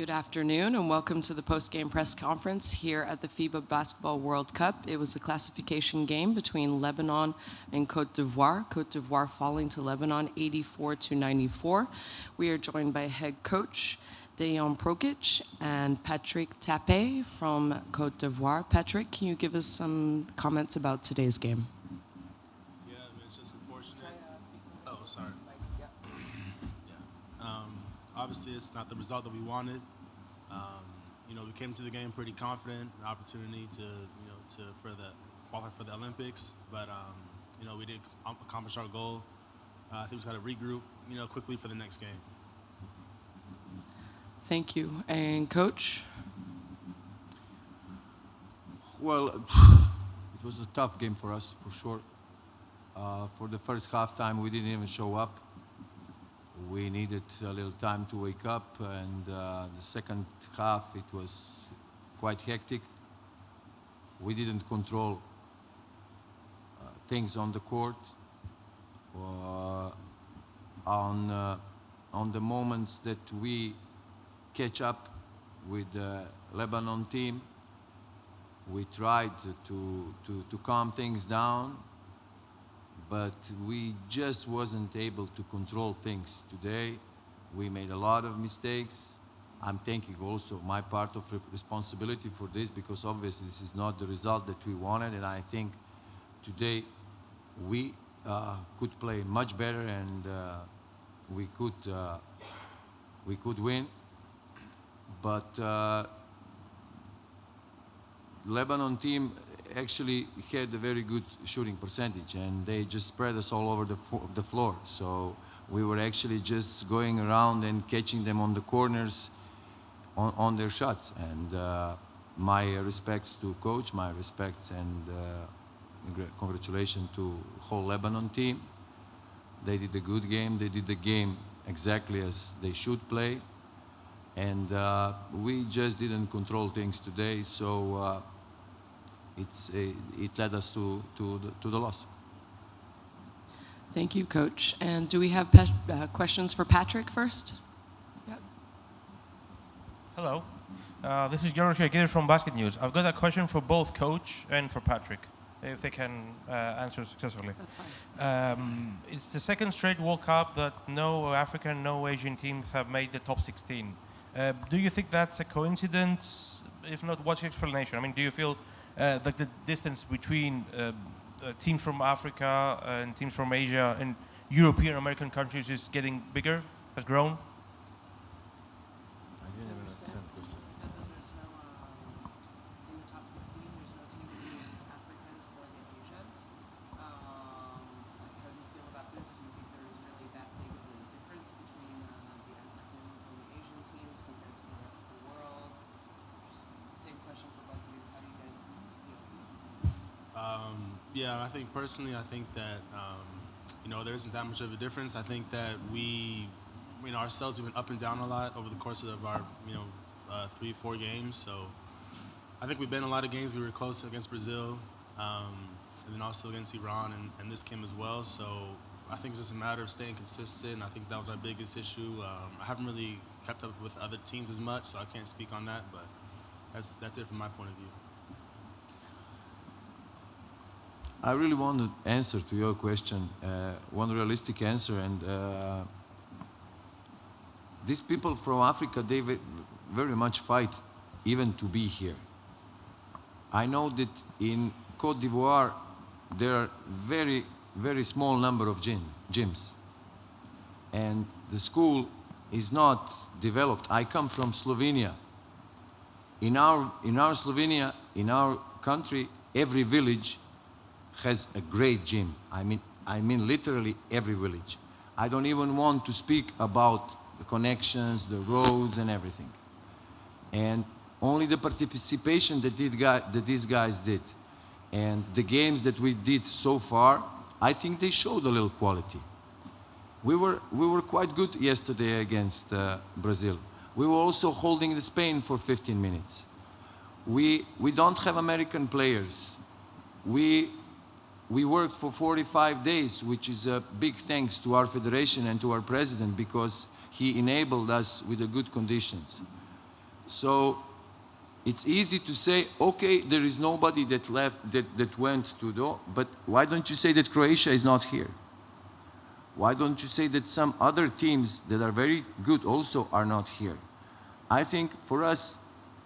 Good afternoon and welcome to the post-game press conference here at the FIBA Basketball World Cup. It was a classification game between Lebanon and Cote d'Ivoire. Cote d'Ivoire falling to Lebanon 84-94. We are joined by head coach Dejan Prokic and Patrick Tapé from Cote d'Ivoire. Patrick, can you give us some comments about today's game? Yeah, I mean, it's just unfortunate. Oh, sorry. Obviously, it's not the result that we wanted. We came to the game pretty confident, an opportunity to qualify for the Olympics, but we didn't accomplish our goal. I think we just got to regroup, quickly for the next game. Thank you. And Coach? Well, it was a tough game for us, for sure. For the first halftime, we didn't even show up. We needed a little time to wake up, and the second half, it was quite hectic. We didn't control things on the court. On the moments that we catch up with the Lebanon team, we tried to calm things down, but we just wasn't able to control things today. We made a lot of mistakes. I'm taking also my part of responsibility for this, because obviously this is not the result that we wanted, and I think today we could play much better, and we could win. But Lebanon team actually had a very good shooting percentage, and they just spread us all over the floor. So we were actually just going around and catching them on the corners on their shots. And my respects to coach, my respects and congratulations to whole Lebanon team. They did a good game. They did the game exactly as they should play. And we just didn't control things today, so it led us to the loss. Thank you, Coach. And do we have questions for Patrick first? Yep. Hello. This is George Aguirre from Basket News. I've got a question for both Coach and for Patrick, if they can answer successfully. That's fine. It's the second straight World Cup that no African, no Asian teams have made the top 16. Do you think that's a coincidence? If not, what's your explanation? I mean, do you feel that the distance between teams from Africa and teams from Asia and European American countries is getting bigger, has grown? I didn't understand the question. You said that there's no, in the top 16, there's no team in the Africas or the Asias. How do you feel about this? Do you think there is really that big of a difference between the Africans and the Asian teams compared to the rest of the world? Same question for both of you. How do you guys feel? Yeah, I think personally, I think that there isn't that much of a difference. I think that we, ourselves have been up and down a lot over the course of our 3-4 games. So I think we've been in a lot of games. We were close against Brazil, and then also against Iran, and this game as well. So I think it's just a matter of staying consistent. I think that was our biggest issue. I haven't really kept up with other teams as much, so I can't speak on that. But that's it from my point of view. I really want to answer to your question, one realistic answer, and these people from Africa, they very much fight even to be here. I know that in Cote d'Ivoire, there are very, very small number of gyms, and the school is not developed. I come from Slovenia. In our Slovenia, in our country, every village has a great gym. I mean literally every village. I don't even want to speak about the connections, the roads and everything. And only the participation that these guys did and the games that we did so far, I think they showed a little quality. We were quite good yesterday against Brazil. We were also holding the Spain for 15 minutes. We don't have American players. We worked for 45 days, which is a big thanks to our federation and to our president, because he enabled us with the good conditions. So it's easy to say, okay, there is nobody that left, that went to the, but why don't you say that Croatia is not here? Why don't you say that some other teams that are very good also are not here? I think for us,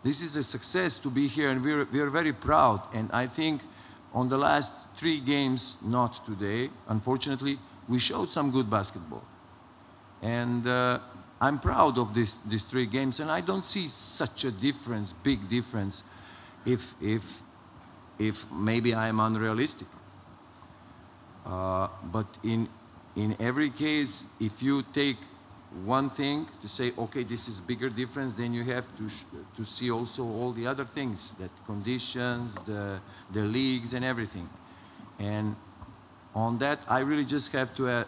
this is a success to be here, and we are very proud. And I think on the last 3 games, not today, unfortunately, we showed some good basketball. And I'm proud of these 3 games, and I don't see such a difference, big difference, if maybe I am unrealistic. But in every case, if you take one thing to say, okay, this is bigger difference, then you have to see also all the other things, that conditions, the leagues and everything. And on that, I really just have to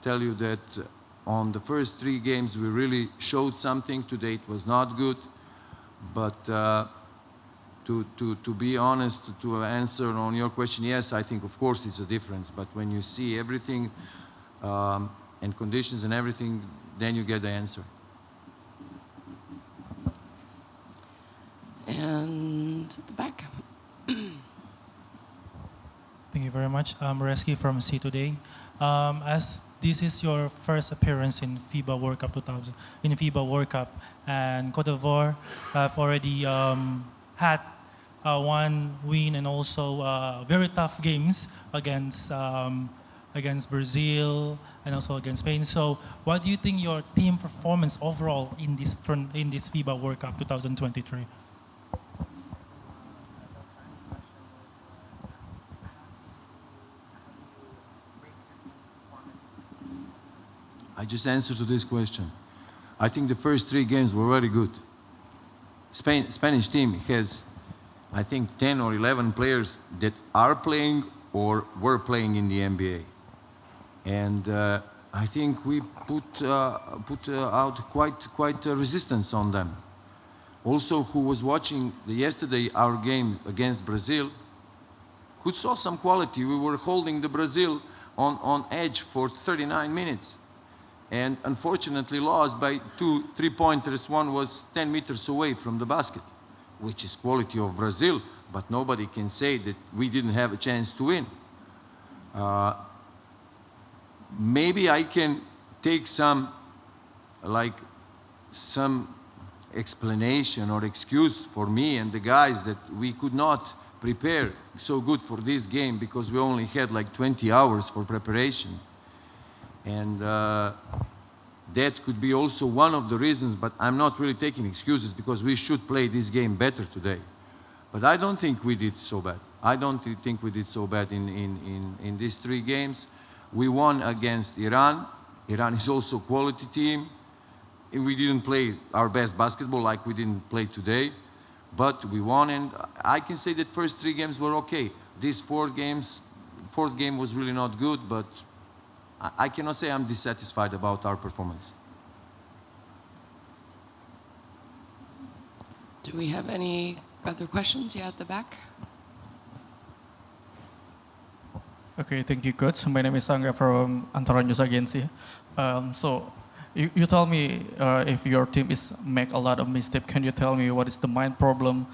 tell you that on the first 3 games, we really showed something. Today it was not good, but to be honest, to answer on your question, yes, I think of course it's a difference, but when you see everything and conditions and everything, then you get the answer. And the back. Thank you very much. I'm Reski from C Today. As this is your first appearance in FIBA World Cup 2000, in FIBA World Cup, and Cote d'Ivoire have already had 1 win and also very tough games against Brazil and also against Spain. So, what do you think your team performance overall in this FIBA World Cup 2023? I just answered to this question. I think the first 3 games were very good. Spanish team has, I think, 10 or 11 players that are playing or were playing in the NBA. And I think we put out quite a resistance on them. Also, who was watching yesterday our game against Brazil, who saw some quality. We were holding the Brazil on edge for 39 minutes. And unfortunately lost by 2 3-pointers. One was 10 meters away from the basket, which is quality of Brazil, but nobody can say that we didn't have a chance to win. Maybe I can take some explanation or excuse for me and the guys that we could not prepare so good for this game because we only had like 20 hours for preparation. And that could be also one of the reasons, but I'm not really taking excuses because we should play this game better today. But I don't think we did so bad. I don't think we did so bad in these 3 games. We won against Iran. Iran is also a quality team. And we didn't play our best basketball like we didn't play today, but we won, and I can say that first 3 games were okay. This fourth game was really not good, but I cannot say I'm dissatisfied about our performance. Do we have any other questions? Yeah, at the back. Okay, thank you, Coach. My name is Angga from Antara News Agency. So, you tell me if your team is make a lot of mistakes. Can you tell me what is the main problem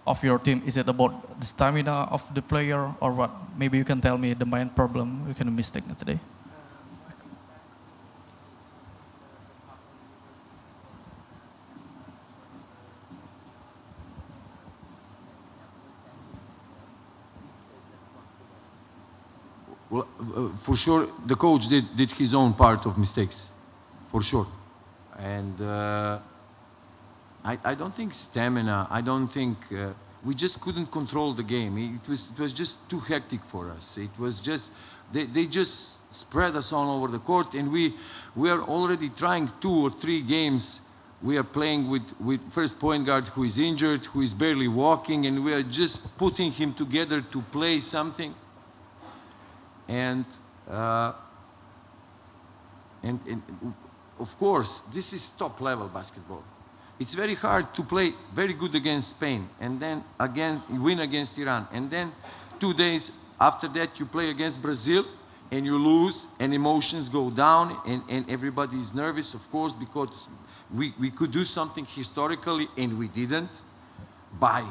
of your team? Is it about the stamina of the player or what? Maybe you can tell me the main problem you can mistake today. Well, for sure, the coach did his own part of mistakes, for sure. And I don't think stamina, I don't think, we just couldn't control the game. It was just too hectic for us. It was just, they just spread us all over the court, and we are already trying 2 or 3 games. We are playing with first point guard who is injured, who is barely walking, and we are just putting him together to play something. And of course, this is top-level basketball. It's very hard to play very good against Spain, and then again win against Iran, and then 2 days after that you play against Brazil, and you lose, and emotions go down, and everybody is nervous, of course, we could do something historically, and we didn't, by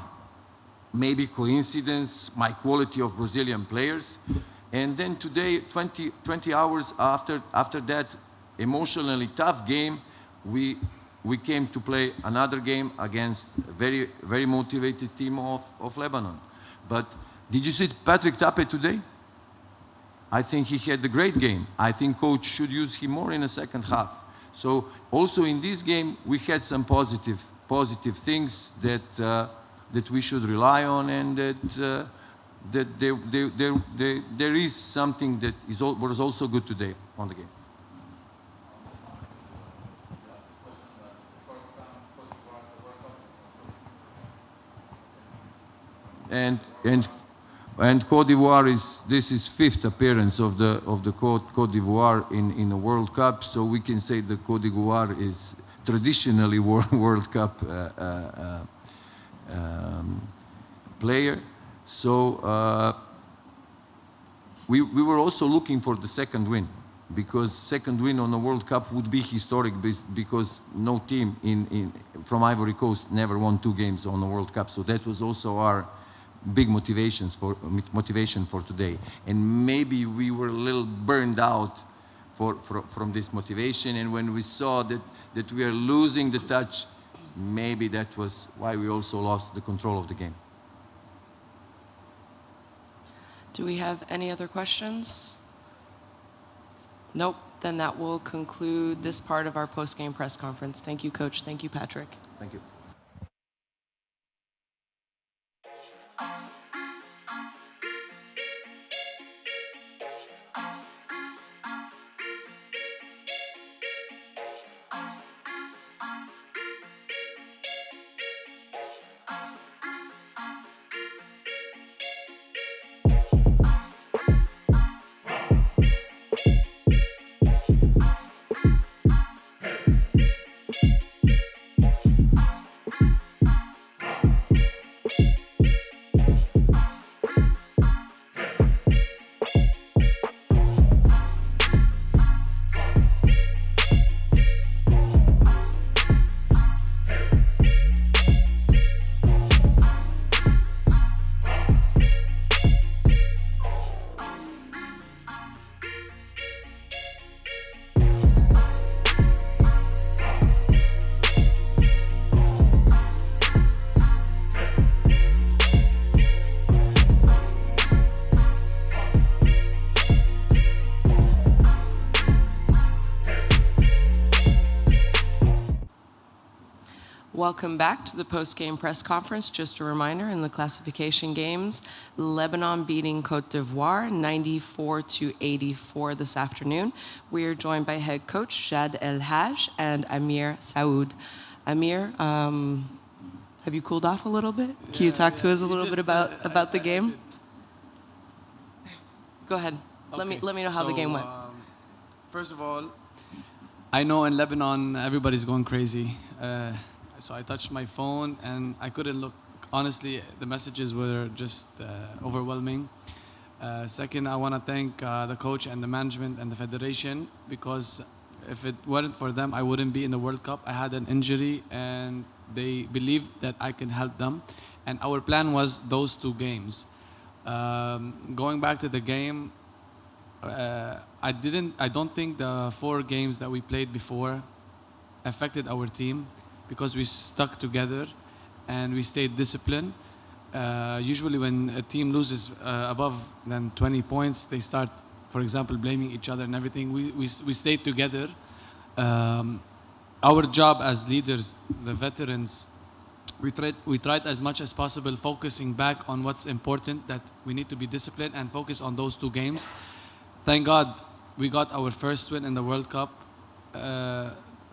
maybe coincidence, my quality of Brazilian players. And then today, 20 hours after that emotionally tough game, we came to play another game against a very, very motivated team of Lebanon. But did you see Patrick Tape today? I think he had a great game. I think coach should use him more in the second half. So also in this game, we had some positive things that we should rely on, and that there is something that was also good today on the game. And Cote d'Ivoire this is fifth appearance of the Cote d'Ivoire in the World Cup, so we can say the Cote d'Ivoire is traditionally World Cup player. So we were also looking for the second win, because second win on the World Cup would be historic, because no team from Ivory Coast never won 2 games on the World Cup. So that was also our big motivation for today. And maybe we were a little burned out from this motivation, and when we saw that we are losing the touch, maybe that was why we also lost the control of the game. Do we have any other questions? Nope. Then that will conclude this part of our post-game press conference. Thank you, Coach. Thank you, Patrick. Thank you. Welcome back to the post-game press conference. Just a reminder, in the classification games, Lebanon beating Cote d'Ivoire 94-84 this afternoon. We are joined by head coach Jad El Haj and Amir Saoud. Amir, have you cooled off a little bit? Can you talk to us a little bit about the game? Go ahead. Okay. Let me know how the game went. First of all, I know in Lebanon everybody's going crazy. So I touched my phone and I couldn't look. Honestly, the messages were just overwhelming. Second, I want to thank the coach and the management and the federation, because if it weren't for them, I wouldn't be in the World Cup. I had an injury and they believed that I can help them. And our plan was those 2 games. Going back to the game, I don't think the 4 games that we played before affected our team, because we stuck together and we stayed disciplined. Usually when a team loses above than 20 points, they start, for example, blaming each other and everything. We stayed together. Our job as leaders, the veterans, we tried as much as possible focusing back on what's important, that we need to be disciplined and focus on those 2 games. Thank God we got our first win in the World Cup.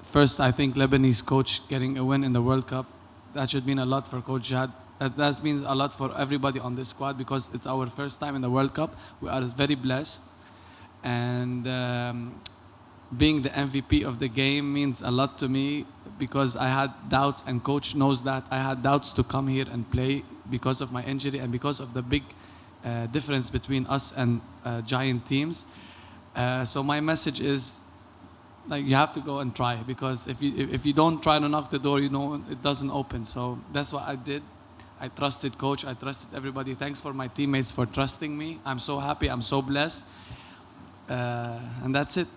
First, I think, Lebanese coach getting a win in the World Cup. That should mean a lot for Coach Jad. That means a lot for everybody on this squad, because it's our first time in the World Cup. We are very blessed. And being the MVP of the game means a lot to me, because I had doubts, and coach knows that. I had doubts to come here and play because of my injury and because of the big difference between us and giant teams. So my message is, like you have to go and try, because if you don't try to knock the door, you know it doesn't open. So that's what I did. I trusted coach. I trusted everybody. Thanks for my teammates for trusting me. I'm so happy. I'm so blessed. And that's it.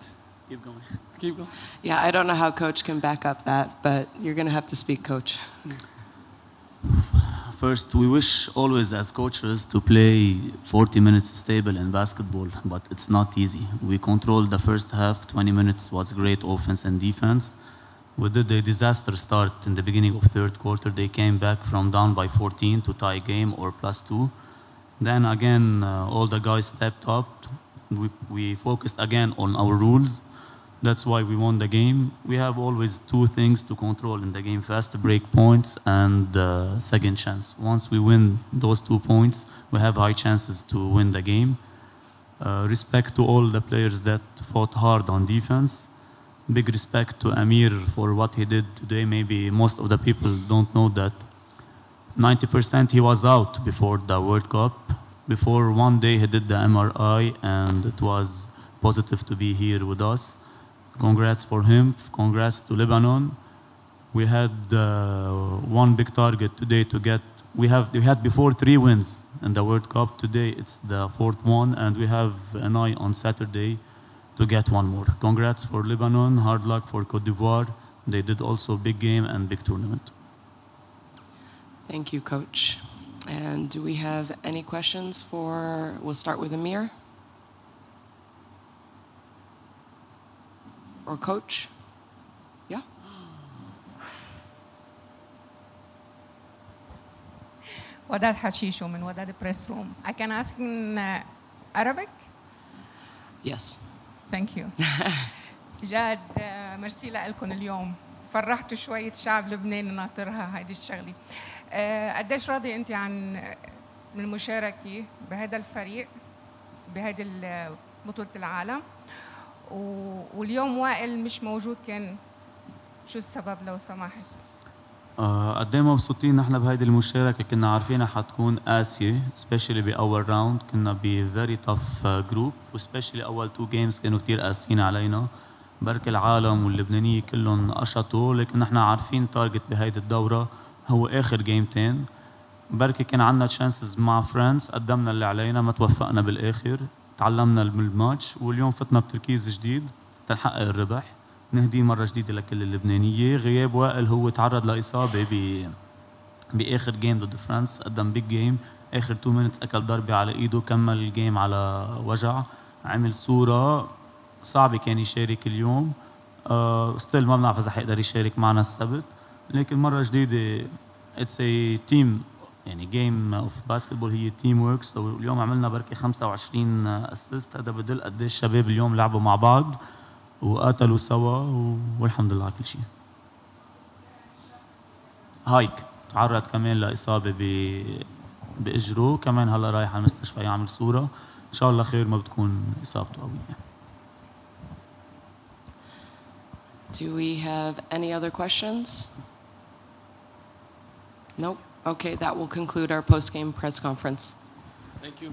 Keep going. Keep going. Yeah, I don't know how coach can back up that, but you're going to have to speak, coach. First, we wish always as coaches to play 40 minutes stable in basketball, but it's not easy. We controlled the first half, 20 minutes was great offense and defense. We did a disaster start in the beginning of third quarter. They came back from down by 14 to tie game or +2. Then again, all the guys stepped up. We focused again on our rules. That's why we won the game. We have always two things to control in the game: fast break points and second chance. Once we win those 2 points, we have high chances to win the game. Respect to all the players that fought hard on defense. Big respect to Amir for what he did today. Maybe most of the people don't know that 90% he was out before the World Cup. Before one day he did the MRI and it was positive to be here with us. Congrats for him. Congrats to Lebanon. We had one big target today to get. We had before 3 wins in the World Cup. Today it's the 4th one, and we have an eye on Saturday to get one more. Congrats for Lebanon. Hard luck for Cote d'Ivoire. They did also big game and big tournament. Thank you, coach. And do we have any questions for? We'll start with Amir. Or coach? Yeah? وداد حشيشو من وداد بريس روم. I can ask in Arabic? Yes. Thank you. جاد ميرسي لكم اليوم. فرحتوا شوية شعب لبنان ناطرها هيدي الشغلة. قديش راضي أنت عن من المشاركة بهذا الفريق بهذه بطولة العالم؟ واليوم وائل مش موجود، كان شو السبب لو سمحت؟ قد ايه مبسوطين نحن بهيدي المشاركة. كنا عارفينها حتكون قاسية especially بأول راوند. كنا ب very tough group وespecially أول 2 games كانوا كتير قاسيين علينا. بركي العالم واللبنانية كلهم قشطوا، لكن نحن عارفين تارجت بهيدي الدورة هو آخر جيمتين. بركي كان عندنا تشانسز مع فرانس، قدمنا اللي علينا، ما توفقنا بالآخر. تعلمنا من الماتش واليوم فتنا بتركيز جديد تنحقق الربح. نهدي مرة جديدة لكل اللبنانية. غياب وائل هو تعرض لإصابة بآخر جيم ضد فرانس، قدم بيج جيم. آخر 2 مينتس أكل ضربة على إيده، كمل الجيم على وجع، عمل صورة صعبة كان يشارك اليوم. ستيل ما بنعرف إذا حيقدر يشارك معنا السبت، لكن مرة جديدة it's a team، يعني جيم اوف باسكتبول هي تيم ورك. سو اليوم عملنا بركي 25 اسيست. هذا بدل قديش الشباب اليوم لعبوا مع بعض وقاتلوا سوا والحمد لله على كل شيء. هايك تعرض كمان لإصابة بإجره، كمان هلا رايح على المستشفى يعمل صورة. إن شاء الله خير، ما بتكون إصابته قوية. Do we have any other questions? Nope. Okay, that will conclude our post-game press conference. Thank you.